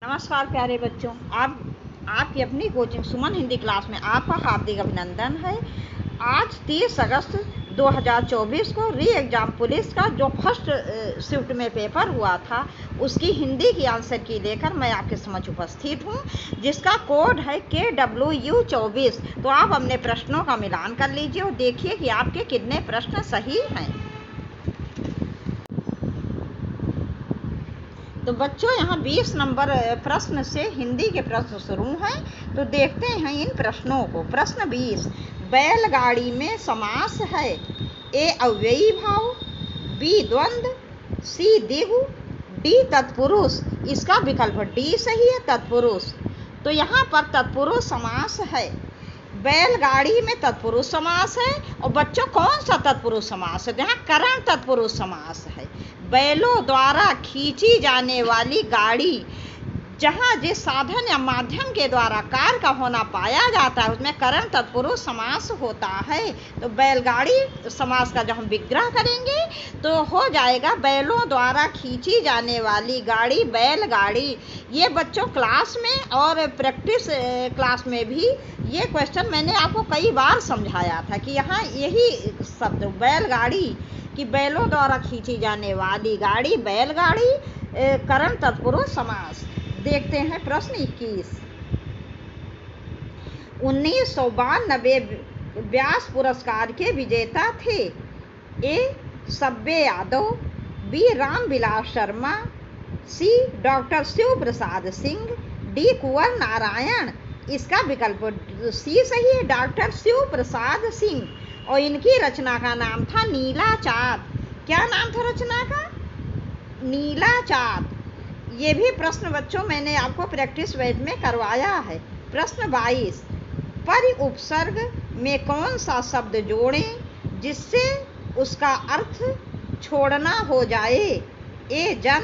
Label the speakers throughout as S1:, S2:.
S1: नमस्कार प्यारे बच्चों, आपकी अपनी कोचिंग सुमन हिंदी क्लास में आपका हार्दिक अभिनंदन है। आज 30 अगस्त 2024 को री एग्ज़ाम पुलिस का जो फर्स्ट शिफ्ट में पेपर हुआ था उसकी हिंदी की आंसर की लेकर मैं आपके समक्ष उपस्थित हूँ, जिसका कोड है KWU24। तो आप अपने प्रश्नों का मिलान कर लीजिए और देखिए कि आपके कितने प्रश्न सही हैं। तो बच्चों, यहाँ 20 नंबर प्रश्न से हिंदी के प्रश्न शुरू हैं। तो देखते हैं इन प्रश्नों को। प्रश्न 20, बैलगाड़ी में समास है। ए अव्ययी भाव, बी द्वंद्व, सी द्विगु, डी तत्पुरुष। इसका विकल्प डी सही है, तत्पुरुष। तो यहाँ पर तत्पुरुष समास है। बैलगाड़ी में तत्पुरुष समास है। और बच्चों, कौन सा तत्पुरुष समास है? यहाँ करण तत्पुरुष समास है। बैलों द्वारा खींची जाने वाली गाड़ी, जहाँ जिस साधन या माध्यम के द्वारा कार का होना पाया जाता है उसमें करण तत्पुरुष समास होता है। तो बैलगाड़ी समास का जब हम विग्रह करेंगे तो हो जाएगा बैलों द्वारा खींची जाने वाली गाड़ी, बैलगाड़ी। ये बच्चों क्लास में और प्रैक्टिस क्लास में भी ये क्वेश्चन मैंने आपको कई बार समझाया था कि यहाँ यही शब्द बैलगाड़ी कि बैलों द्वारा खींची जाने वाली गाड़ी, बैलगाड़ी, करण तत्पुरुष समास। देखते हैं प्रश्न 21। 1992 व्यास पुरस्कार के विजेता थे। ए सब्बे यादव, बी रामविलास शर्मा, सी डॉक्टर शिव प्रसाद सिंह, डी कुंवर नारायण। इसका विकल्प सी सही है, डॉक्टर शिव प्रसाद सिंह। और इनकी रचना का नाम था नीलाचाँद। क्या नाम था रचना का? नीलाचाँद। ये भी प्रश्न बच्चों मैंने आपको प्रैक्टिस वेज में करवाया है। प्रश्न 22, परि उपसर्ग में कौन सा शब्द जोड़ें जिससे उसका अर्थ छोड़ना हो जाए? ए जन,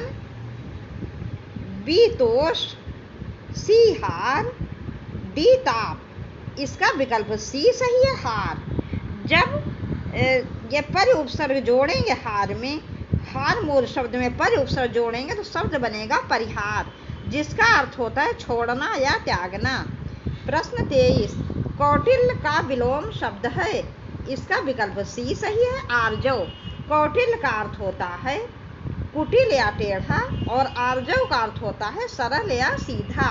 S1: बी तोष, सी हार, डी ताप। इसका विकल्प सी सही है, हार। जब ये परि उपसर्ग जोड़ेंगे हार में, हार मूल शब्द में परि उपसर्ग जोड़ेंगे तो शब्द बनेगा परिहार, जिसका अर्थ होता है छोड़ना या त्यागना। प्रश्न 23, कौटिल्य का विलोम शब्द है। इसका विकल्प सी सही है, आर्जव। कौटिल्य का अर्थ होता है कुटिल या टेढ़ा और आर्जव का अर्थ होता है सरल या सीधा।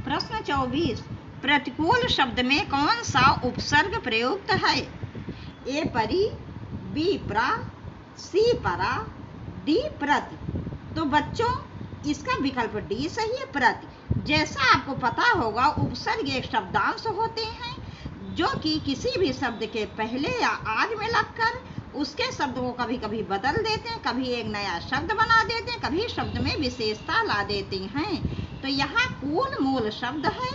S1: प्रश्न 24, प्रतिकूल शब्द में कौन सा उपसर्ग प्रयुक्त है? ए परि, बी प्रा, सी परा, डी प्रति। तो बच्चों इसका विकल्प डी सही है, प्रति। जैसा आपको पता होगा उपसर्ग एक शब्दांश होते हैं जो कि किसी भी शब्द के पहले या आगे में लगकर उसके शब्द को कभी कभी बदल देते हैं, कभी एक नया शब्द बना देते हैं, कभी शब्द में विशेषता ला देते हैं। तो यहाँ कूल मूल शब्द है।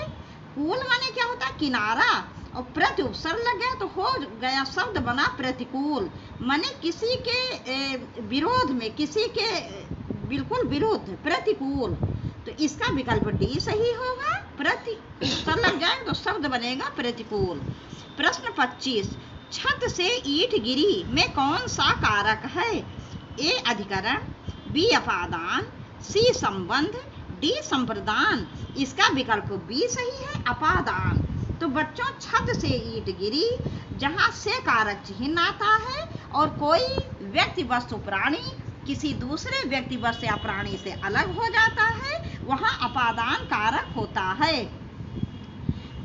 S1: कूल माने क्या होता है? किनारा। और प्रति उपसर्ग लग गया तो हो गया शब्द बना प्रतिकूल, माने किसी के विरोध में, किसी के बिल्कुल विरुद्ध, प्रतिकूल। तो इसका विकल्प डी सही होगा, प्रति उपसर्ग लग जाए तो शब्द बनेगा प्रतिकूल। प्रश्न 25, छत से ईंट गिरी में कौन सा कारक है? ए अधिकरण, बी अपादान, सी संबंध, डी संप्रदान। इसका विकल्प बी सही है, अपादान। तो बच्चों छत से ईंट गिरी, जहाँ से कारक चिन्ह आता है और कोई व्यक्ति वस्तु प्राणी किसी दूसरे व्यक्ति वस्तु या प्राणी से अलग हो जाता है, वहाँ अपादान कारक होता है।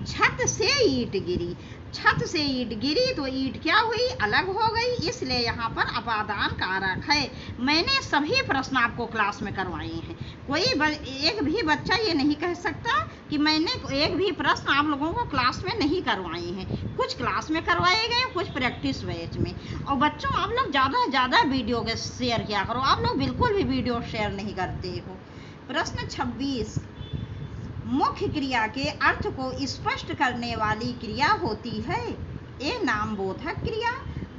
S1: छत से ईंट गिरी, छत से ईंट गिरी तो ईंट क्या हुई? अलग हो गई, इसलिए यहाँ पर अपादान कारक है। मैंने सभी प्रश्न आपको क्लास में करवाए हैं। कोई एक भी बच्चा ये नहीं कह सकता कि मैंने एक भी प्रश्न आप लोगों को क्लास में नहीं करवाए हैं। कुछ क्लास में करवाए गए, कुछ प्रैक्टिस वेज में। और बच्चों आप लोग ज़्यादा वीडियो के शेयर किया करो। आप लोग बिल्कुल भी वीडियो शेयर नहीं करते हो। प्रश्न 26, मुख्य क्रिया के अर्थ को स्पष्ट करने वाली क्रिया होती है। ए नामबोधक क्रिया,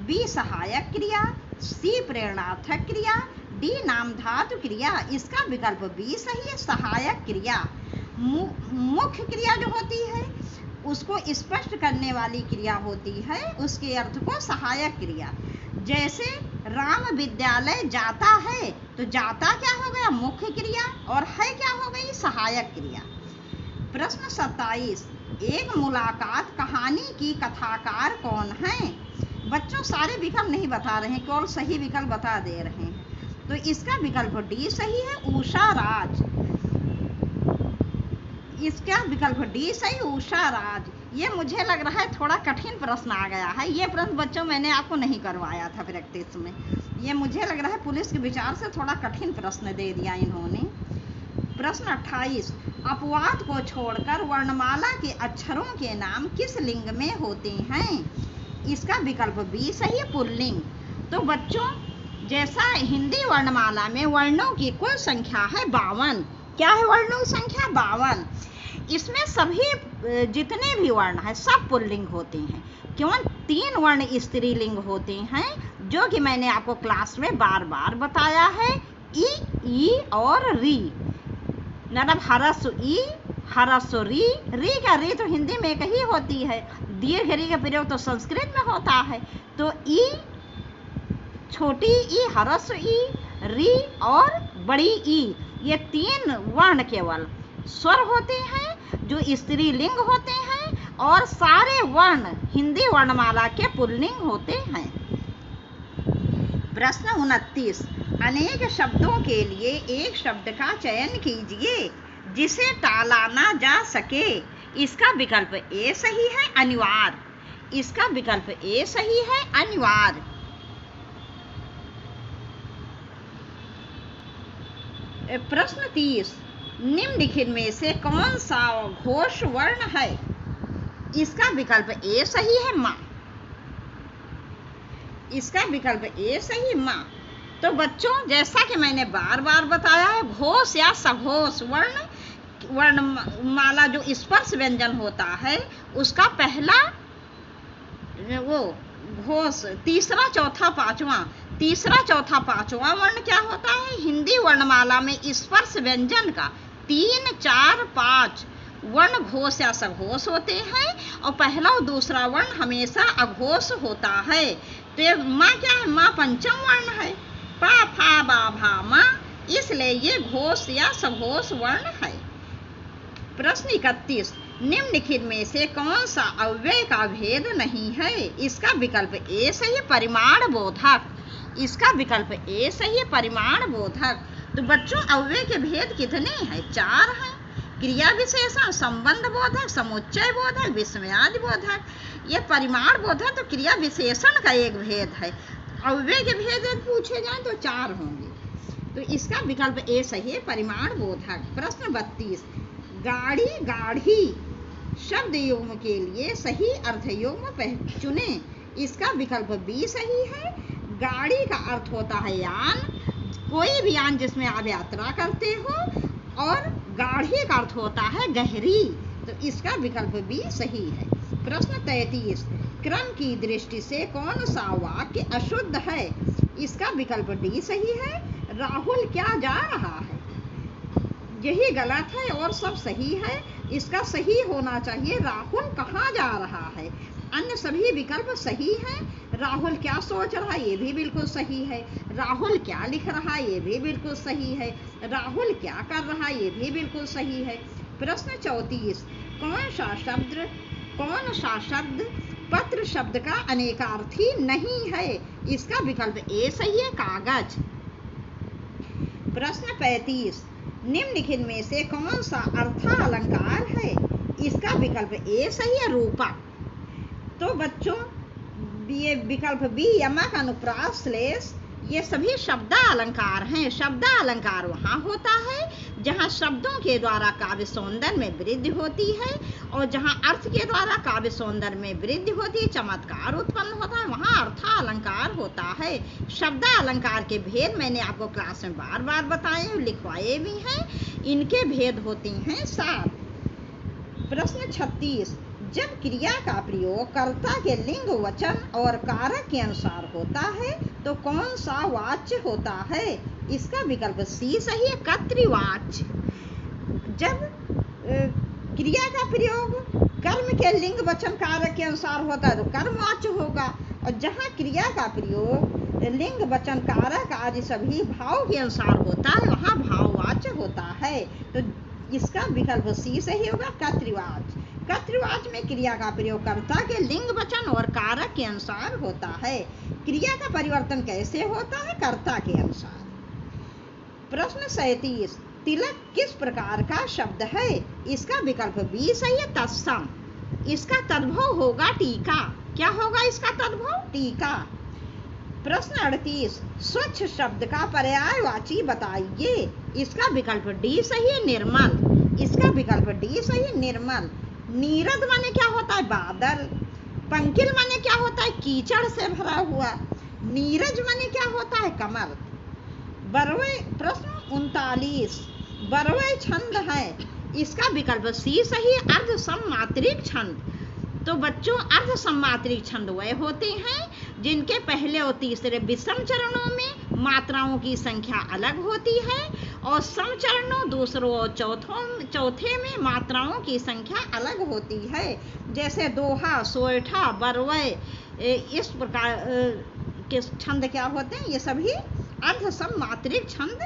S1: बी सहायक क्रिया, सी प्रेरणार्थक क्रिया, डी नामधातु क्रिया। इसका विकल्प बी सही है, सहायक क्रिया। मुख्य क्रिया जो होती है उसको स्पष्ट करने वाली क्रिया होती है, उसके अर्थ को सहायक क्रिया। जैसे राम विद्यालय जाता है, तो जाता क्या हो गया? मुख्य क्रिया, और है क्या हो गई? सहायक क्रिया। प्रश्न 27, एक मुलाकात कहानी की कथाकार कौन है? बच्चों सारे विकल्प नहीं बता रहे हैं, केवल सही विकल्प बता दे रहे हैं। तो इसका विकल्प डी सही है, उषा राज। इसका विकल्प डी सही, उषा राज। ये मुझे लग रहा है थोड़ा कठिन प्रश्न आ गया है। ये प्रश्न बच्चों मैंने आपको नहीं करवाया था प्रैक्टिस में। ये मुझे लग रहा है पुलिस के विचार से थोड़ा कठिन प्रश्न दे दिया इन्होंने। प्रश्न 28, अपवाद को छोड़कर वर्णमाला के अक्षरों के नाम किस लिंग में होते हैं? इसका विकल्प बी सही है, पुल्लिंग। तो बच्चों जैसा हिंदी वर्णमाला में वर्णों की कुल संख्या है 52। क्या है वर्णों की संख्या? 52। इसमें सभी जितने भी वर्ण हैं सब पुल्लिंग होते हैं। केवल 3 वर्ण स्त्रीलिंग होते हैं, जो कि मैंने आपको क्लास में बार बार बताया है, ई और री। मतलब हरस्व ई, हरस्व री। री का री तो हिंदी में एक ही होती है, दीर्घ री का प्रयोग तो संस्कृत में होता है। तो ई, छोटी ई, हरस्व ई, री और बड़ी ई, ये 3 वर्ण केवल स्वर होते हैं जो स्त्रीलिंग होते हैं, और सारे वर्ण हिंदी वर्णमाला के पुल्लिंग होते हैं। प्रश्न 29, अनेक शब्दों के लिए एक शब्द का चयन कीजिए जिसे टाला ना जा सके। इसका विकल्प ए सही है, अनिवार्य। इसका विकल्प ए सही है, अनिवार्य। प्रश्न 30, निम्नलिखित में से कौन सा घोष वर्ण है? इसका विकल्प ए सही है, माँ। इसका विकल्प ए सही, माँ। तो बच्चों जैसा कि मैंने बार बार बताया है, घोष या सघोष वर्णमाला जो स्पर्श व्यंजन होता है उसका पहला वो घोष, तीसरा चौथा पांचवा वर्ण क्या होता है? हिंदी वर्णमाला में स्पर्श व्यंजन का 3, 4, 5 वर्ण घोष या सघोष होते हैं, और पहला और दूसरा वर्ण हमेशा अघोष होता है। तो ये माँ क्या है? माँ पंचम वर्ण है, पा फा बा भा माँ, इसलिए ये घोष या सघोष वर्ण है। प्रश्न 31, निम्नलिखित में से कौन सा अव्यय का भेद नहीं है? इसका विकल्प ए सही है, परिमाण बोधक। इसका विकल्प ए सही है, परिमाण बोधक। तो बच्चों अव्यय के भेद कितने हैं? 4 हैं। क्रिया विशेषण, संबंध बोधक, समुच्चय बोधक, विस्मयादि बोधक। ये परिमाण बोधक तो क्रिया विशेषण का एक भेद है। अव्यय के भेद पूछे जाए तो 4 होंगे। तो इसका विकल्प ए सही है, परिमाण बोधक। प्रश्न 32, गाड़ी गाढ़ी शब्द युग्म के लिए सही अर्थ युग्म चुने। इसका विकल्प बी सही है। गाड़ी का अर्थ होता है यान, कोई भी यान जिसमें आप यात्रा करते हो, और गाढ़ी का अर्थ होता है गहरी। तो इसका विकल्प बी सही है। प्रश्न 33, क्रम की दृष्टि से कौन सा वाक्य अशुद्ध है? इसका विकल्प डी सही है, राहुल क्या जा रहा है। यही गलत है और सब सही है। इसका सही होना चाहिए, राहुल कहाँ जा रहा है। अन्य सभी विकल्प सही हैं। राहुल क्या सोच रहा है, ये भी बिल्कुल सही है। राहुल क्या लिख रहा है, ये भी बिल्कुल सही है। राहुल क्या कर रहा है, ये भी बिल्कुल सही है। प्रश्न 34, कौन सा शब्द पत्र शब्द का अनेकार्थी नहीं है? इसका विकल्प ए सही है, कागज। प्रश्न 35, निम्नलिखित में से कौन सा अर्थालंकार है? इसका विकल्प ए सही है, रूपक। तो बच्चों ये विकल्प बी, यमक, अनुप्रास, श्लेष, ये सभी शब्दालंकार हैं। शब्दालंकार वहाँ होता है जहाँ शब्दों के द्वारा काव्य सौंदर्य में वृद्धि होती है, और जहाँ अर्थ के द्वारा काव्य सौंदर्य में वृद्धि होती है, चमत्कार उत्पन्न होता है, वहाँ अर्थालंकार होता है। शब्दालंकार के भेद मैंने आपको क्लास में बार बार बताए, लिखवाए भी हैं। इनके भेद होते हैं 7। प्रश्न 36, जब क्रिया का प्रयोग कर्ता के लिंग, वचन और कारक के अनुसार होता है तो कौन सा वाच्य होता है? इसका विकल्प सी सही है, कर्तृवाच्य। जब क्रिया का प्रयोग कर्म के लिंग, वचन, कारक के अनुसार होता है तो कर्मवाच्य होगा, और जहाँ क्रिया का प्रयोग लिंग वचन कारक आदि सभी भाव के अनुसार होता है, वहाँ भाववाच्य होता है। तो इसका विकल्प सी सही होगा, कर्तृवाच्य। कर्तृवाच्य में क्रिया का प्रयोग कर्ता के लिंग वचन और कारक के अनुसार होता है। क्रिया का परिवर्तन कैसे होता है? कर्ता के अनुसार। प्रश्न 37, तिलक किस प्रकार का शब्द है? इसका विकल्प बी सही है, तत्सम। इसका तद्भव होगा टीका। क्या होगा इसका तद्भव? टीका। प्रश्न 38, स्वच्छ शब्द का पर्यायवाची बताइए। इसका विकल्प डी सही है, निर्मल। इसका विकल्प डी सही है, निर्मल। नीरद माने क्या होता है? बादल। पंकिल माने क्या होता है? कीचड़ से भरा हुआ। नीरज माने क्या होता है? कमल। बरवे प्रश्न 39, बरवे छंद है। इसका विकल्प सी सही, अर्ध सममात्रिक छंद। तो बच्चों, अर्ध सममात्रिक छंद वह होते हैं जिनके पहले और तीसरे विषम चरणों में मात्राओं की संख्या अलग होती है और सम चरणों दूसरों और चौथे में मात्राओं की संख्या अलग होती है। जैसे दोहा, सोएठा, बरवे, इस प्रकार के छंद क्या होते हैं? ये सभी अर्ध सममात्रिक छंद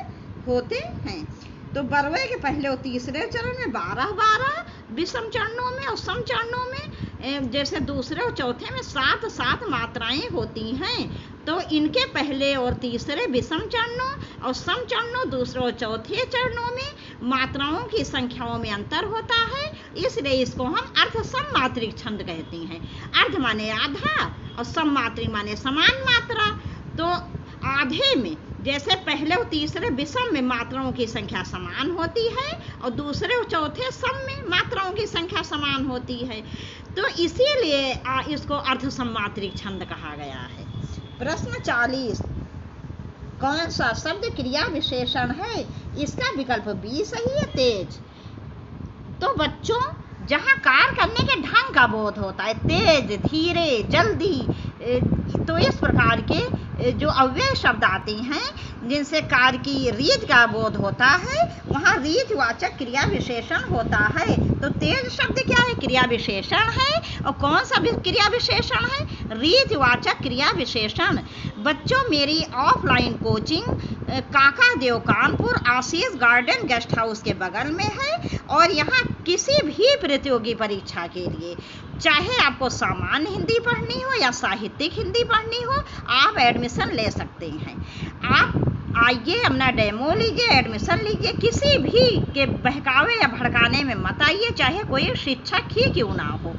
S1: होते हैं। तो बरवे के पहले और तीसरे चरण में 12 विषम चरणों में और सम चरणों में जैसे दूसरे और चौथे में 7 मात्राएं होती हैं। तो इनके पहले और तीसरे विषम चरणों और सम चरणों दूसरे और चौथे चरणों में मात्राओं की संख्याओं में अंतर होता है, इसलिए इसको हम अर्ध सममात्रिक छंद कहते हैं। अर्ध माने आधा और सममात्रिक माने समान मात्रा। तो आधे में जैसे पहले और तीसरे विषम में मात्राओं की संख्या समान होती है और दूसरे और चौथे सम में मात्राओं की संख्या समान होती है, तो इसीलिए इसको अर्ध सममात्रिक छंद कहा गया है। प्रश्न 40, कौन सा शब्द क्रिया विशेषण है? इसका विकल्प बी सही है, तेज। तो बच्चों, जहाँ कार्य करने के ढंग का बोध होता है, तेज, धीरे, जल्दी, तो इस प्रकार के जो अव्यय शब्द आते हैं जिनसे कार्य की रीत का बोध होता है, वहाँ रीतवाचक क्रिया विशेषण होता है। तो तेज शब्द क्या है? क्रिया विशेषण है। और कौन सा क्रिया विशेषण है? रीतवाचक क्रिया विशेषण। बच्चों, मेरी ऑफलाइन कोचिंग काका देव कानपुर आशीष गार्डन गेस्ट हाउस के बगल में है और यहाँ किसी भी प्रतियोगी परीक्षा के लिए, चाहे आपको सामान्य हिंदी पढ़नी हो या साहित्यिक हिंदी पढ़नी हो, आप एडमिशन ले सकते हैं। आप आइए, अपना डेमो लीजिए, एडमिशन लीजिए, किसी भी के बहकावे या भड़काने में मत आइए, चाहे कोई शिक्षक ही क्यों ना हो।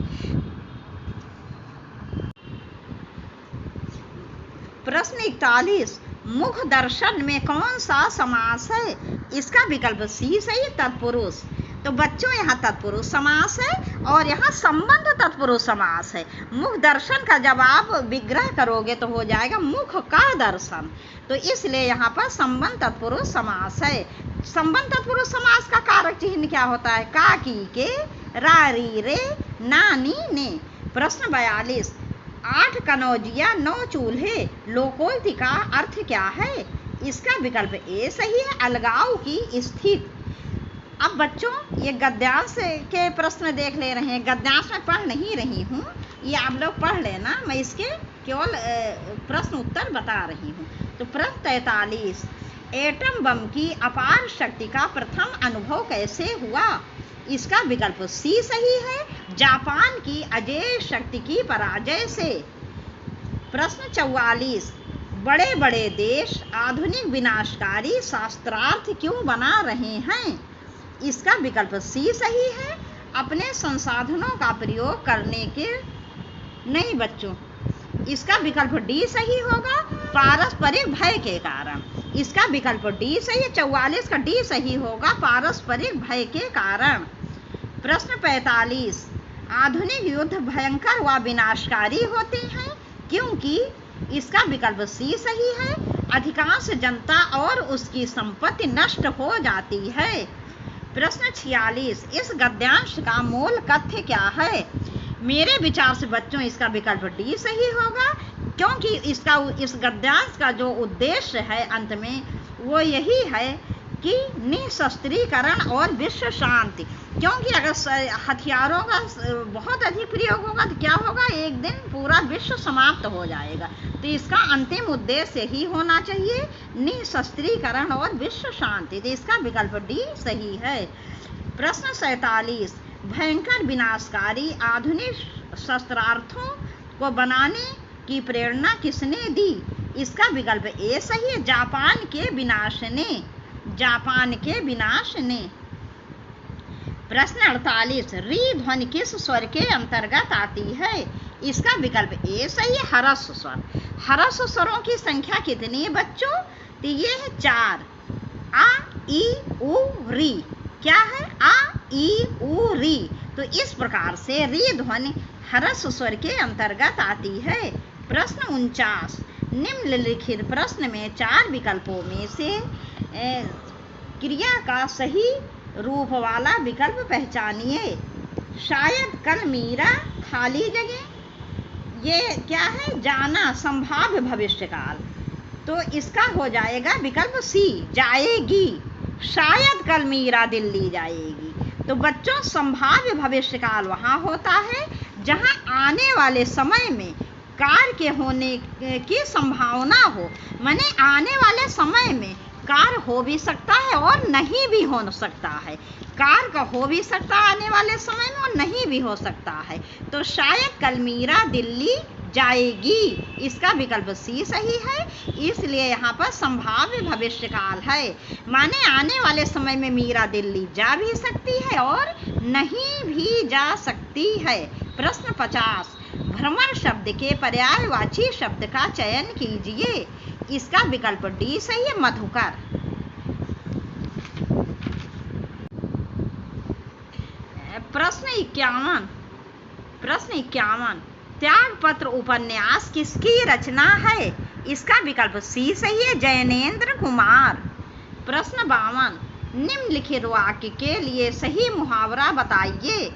S1: प्रश्न 41, मुख दर्शन में कौन सा समास है? इसका विकल्प सी सही, तत्पुरुष। तो बच्चों, यहाँ तत्पुरुष समास है और यहाँ संबंध तत्पुरुष समास है। मुख दर्शन का जब आप विग्रह करोगे तो हो जाएगा मुख का दर्शन, तो इसलिए यहाँ पर संबंध तत्पुरुष समास है। संबंध तत्पुरुष समास का कारक चिन्ह क्या होता है? का, की, के, रा, री, रे, ना, नी, ने। प्रश्न 42, 8 कनौजिया 9 चूल्हे लोकोक्ति का अर्थ क्या है? इसका विकल्प ए सही है, अलगाव की स्थिति। अब बच्चों, ये गद्यांश के प्रश्न देख ले रहे हैं। गद्यांश में पढ़ नहीं रही हूँ, ये आप लोग पढ़ लेना, मैं इसके केवल प्रश्न उत्तर बता रही हूँ। तो प्रश्न 43, एटम बम की अपार शक्ति का प्रथम अनुभव कैसे हुआ? इसका विकल्प सी सही है, जापान की अजेय शक्ति की पराजय से। प्रश्न 44, बड़े बड़े देश आधुनिक विनाशकारी शास्त्रार्थ क्यों बना रहे हैं? इसका विकल्प सी सही है, अपने संसाधनों का प्रयोग करने के। नहीं बच्चों, इसका विकल्प डी सही होगा, पारस्परिक भय के कारण। इसका विकल्प डी सही है, 44 का डी सही होगा, पारस्परिक भय के कारण। प्रश्न 45, आधुनिक युद्ध भयंकर व विनाशकारी होते हैं क्योंकि? इसका विकल्प सी सही है, अधिकांश जनता और उसकी संपत्ति नष्ट हो जाती है। प्रश्न 46, इस गद्यांश का मूल कथ्य क्या है? मेरे विचार से बच्चों इसका विकल्प डी सही होगा, क्योंकि इस गद्यांश का जो उद्देश्य है अंत में वो यही है कि निशस्त्रीकरण और विश्व शांति। क्योंकि अगर हथियारों का बहुत अधिक प्रयोग होगा तो क्या होगा, एक दिन पूरा विश्व समाप्त हो जाएगा। तो इसका अंतिम उद्देश्य ही होना चाहिए निशस्त्रीकरण और विश्व शांति। तो इसका विकल्प डी सही है। प्रश्न 47, भयंकर विनाशकारी आधुनिक शस्त्रास्त्रों को बनाने की प्रेरणा किसने दी? इसका विकल्प ए सही है, जापान के विनाश ने। जापान के विनाश ने। प्रश्न 48, री ध्वनि किस स्वर के अंतर्गत आती है? इसका विकल्प ए सही है, ह्रस्व स्वर। ह्रस्व स्वरों की संख्या कितनी है बच्चों? तो ये है 4। आ, ई, उ, री। क्या है? आ, ई, उ, री। तो इस प्रकार से री ध्वनि ह्रस्व स्वर के अंतर्गत आती है। प्रश्न 49, निम्नलिखित प्रश्न में 4 विकल्पों में से क्रिया का सही रूप वाला विकल्प पहचानिए। शायद कल मीरा, खाली जगह। ये क्या है? जाना, संभाव्य भविष्यकाल। तो इसका हो जाएगा विकल्प सी, जाएगी। शायद कल मीरा दिल्ली जाएगी। तो बच्चों, संभाव्य भविष्यकाल वहाँ होता है जहाँ आने वाले समय में कार्य के होने की संभावना हो। माने आने वाले समय में कार्य हो भी सकता है और नहीं भी हो सकता है। कार्य का हो भी सकता है आने वाले समय में और नहीं भी हो सकता है। तो शायद कल मीरा दिल्ली जाएगी। इसका विकल्प सी सही है। इसलिए यहाँ पर संभाव्य भविष्यकाल है, माने आने वाले समय में मीरा दिल्ली जा भी सकती है और नहीं भी जा सकती है। प्रश्न 50, भ्रमण शब्द के पर्यायवाची शब्द का चयन कीजिए। इसका विकल्प डी सही है, मधुकर। प्रश्न 51, त्यागपत्र उपन्यास किसकी रचना है? इसका विकल्प सी सही है, जैनेन्द्र कुमार। प्रश्न 52, निम्नलिखित वाक्य के लिए सही मुहावरा बताइए।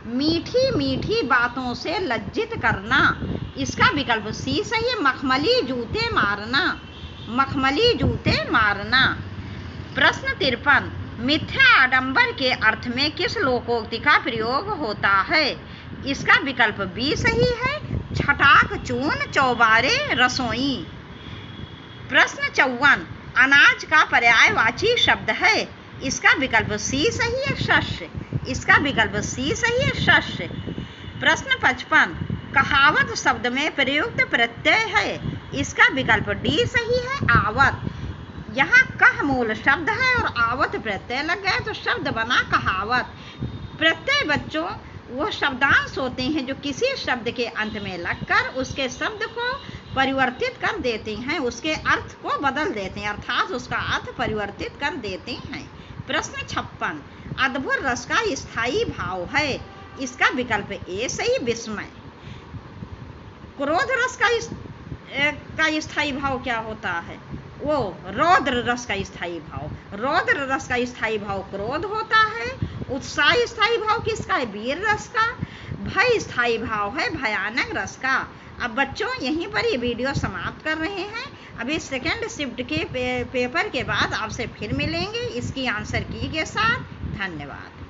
S1: मीठी मीठी बातों से लज्जित करना। इसका विकल्प सी सही है, मखमली जूते मारना। मखमली जूते मारना। प्रश्न 53, मिथ्या आडंबर के अर्थ में किस लोकोक्ति का प्रयोग होता है? इसका विकल्प बी सही है, छटाक चून चौबारे रसोई। प्रश्न 54, अनाज का पर्यायवाची शब्द है। इसका विकल्प सी सही है, शस्य। इसका विकल्प सी सही है, शस्य। प्रश्न 55, कहावत शब्द में प्रयुक्त प्रत्यय है। इसका विकल्प डी सही है, आवत। यहाँ कह मूल शब्द है और आवत प्रत्यय लग गया तो शब्द बना कहावत। प्रत्यय बच्चों वो शब्दांश होते हैं जो किसी शब्द के अंत में लगकर उसके शब्द को परिवर्तित कर देते हैं, उसके अर्थ को बदल देते हैं, अर्थात उसका अर्थ परिवर्तित कर देते हैं। प्रश्न 56, अद्भुत रस का स्थायी भाव है। इसका विकल्प ए सही, विस्मय। क्रोध रस का स्थायी भाव क्या होता है? वो रौद्र रस का स्थायी भाव। रौद्र रस का स्थायी भाव क्रोध होता है। उत्साह स्थायी भाव किसका है? वीर रस का। भय स्थायी भाव है भयानक रस का। अब बच्चों यहीं पर ये वीडियो समाप्त कर रहे हैं। अभी सेकेंड शिफ्ट के पेपर के बाद आपसे फिर मिलेंगे इसकी आंसर की के साथ। धन्यवाद।